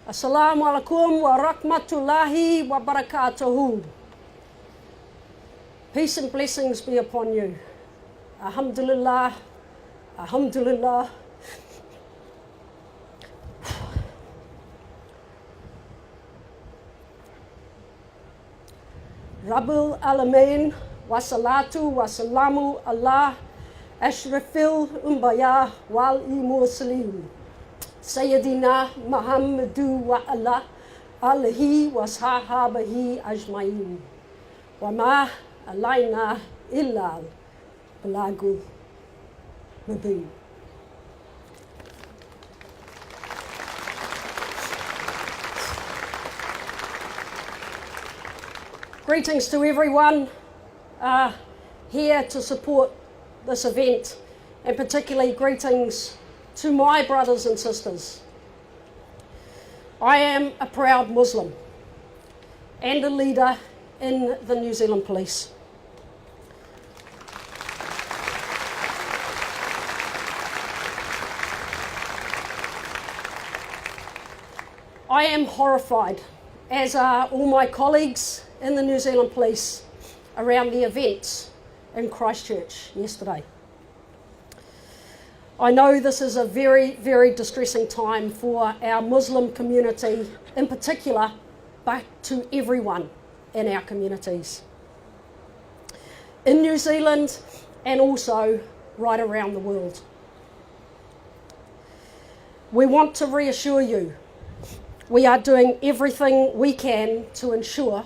Assalamu alaikum wa rahmatullahi wa barakatuhu. Peace and blessings be upon you. Alhamdulillah, alhamdulillah. Rabbul Alameen, wa salatu wa salamu Allah, ashrafil umbaya wal mursalin. Sayyidina Muhammadu wa ala alihi wa sahabahi ajma'in. Wa ma alayna illa balagul mubin. Greetings to everyone here to support this event, and particularly greetings to my brothers and sisters. I am a proud Muslim and a leader in the New Zealand Police. I am horrified, as are all my colleagues in the New Zealand Police, around the events in Christchurch yesterday. I know this is a very, very distressing time for our Muslim community in particular, but to everyone in our communities, in New Zealand and also right around the world. We want to reassure you, we are doing everything we can to ensure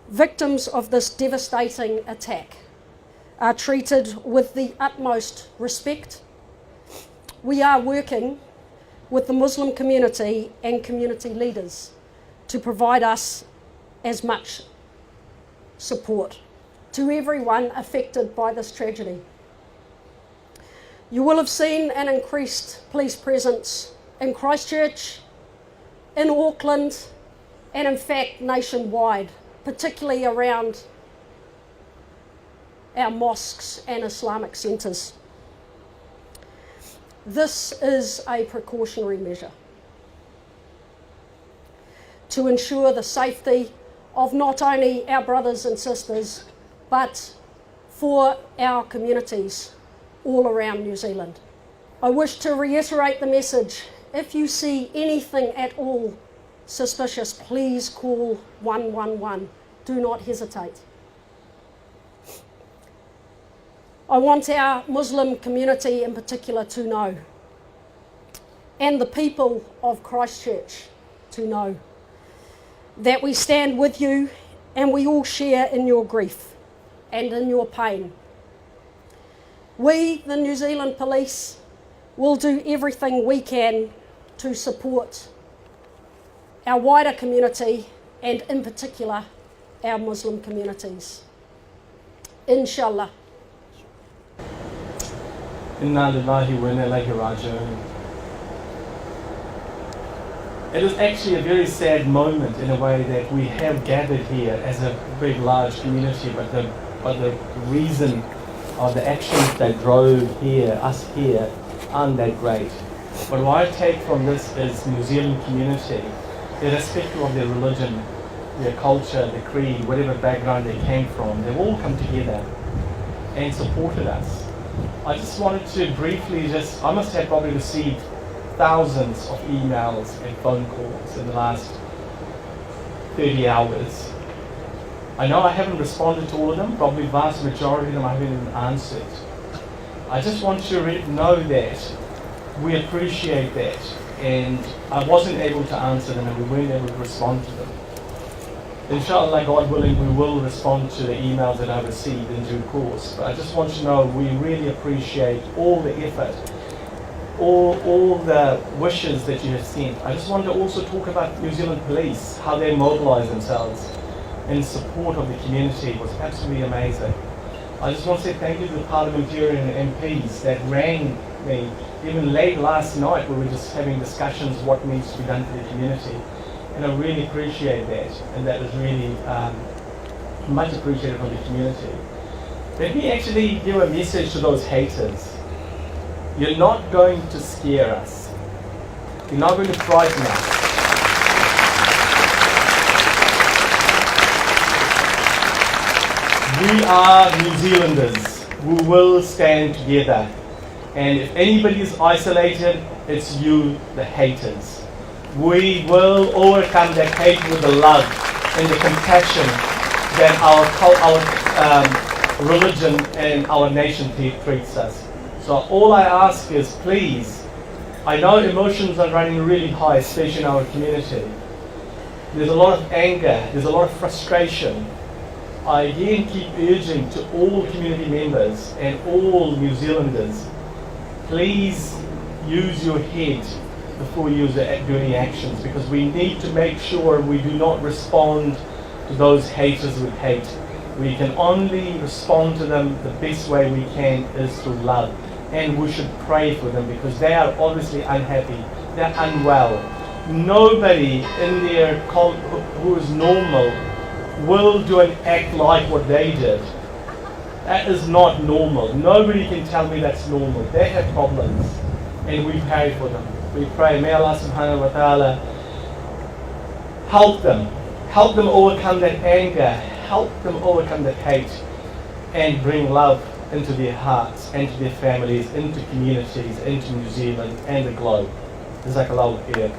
victims of this devastating attack are treated with the utmost respect. We are working with the Muslim community and community leaders to provide us as much support to everyone affected by this tragedy. You will have seen an increased police presence in Christchurch, in Auckland, and in fact nationwide, particularly around our mosques and Islamic centres. This is a precautionary measure to ensure the safety of not only our brothers and sisters, but for our communities all around New Zealand. I wish to reiterate the message: if you see anything at all suspicious, please call 111. Do not hesitate. I want our Muslim community in particular to know, and the people of Christchurch to know, that we stand with you and we all share in your grief and in your pain. We, the New Zealand Police, will do everything we can to support our wider community and in particular our Muslim communities. Inshallah. Inna lillahi wa inna ilayhi raji'un. It is actually a very sad moment in a way that we have gathered here as a big large community, but the reason of the actions that drove us here aren't that great. But what I take from this is New Zealand community, irrespective of their religion, their culture, their creed, whatever background they came from, they've all come together and supported us. I just wanted to briefly I must have probably received thousands of emails and phone calls in the last 30 hours. I know I haven't responded to all of them, probably the vast majority of them I haven't even answered. I just want you to know that we appreciate that, and I wasn't able to answer them and we weren't able to respond to them. Inshallah, God willing, we will respond to the emails that I received in due course. But I just want you to know we really appreciate all the effort, all the wishes that you have sent. I just want to also talk about New Zealand Police, how they mobilise themselves in support of the community was absolutely amazing. I just want to say thank you to the parliamentarian and MPs that rang me even late last night. We were just having discussions what needs to be done for the community. And I really appreciate that, and that is really much appreciated from the community. Let me actually give a message to those haters. You're not going to scare us. You're not going to frighten us. We are New Zealanders who will stand together. And if anybody is isolated, it's you, the haters. We will overcome that hate with the love and the compassion that our religion and our nation treats us. So all I ask is, please, I know emotions are running really high, especially in our community. There's a lot of anger, there's a lot of frustration. I again keep urging to all community members and all New Zealanders, please use your head before you do any actions, because we need to make sure we do not respond to those haters with hate. We can only respond to them the best way we can is through love. And we should pray for them because they are obviously unhappy, they're unwell. Nobody in their who is normal will do an act like what they did. That is not normal. Nobody can tell me that's normal. They have problems and we pray for them. We pray, may Allah subhanahu wa ta'ala help them overcome that anger, help them overcome that hate, and bring love into their hearts, into their families, into communities, into New Zealand and the globe. Jazakallahu khair.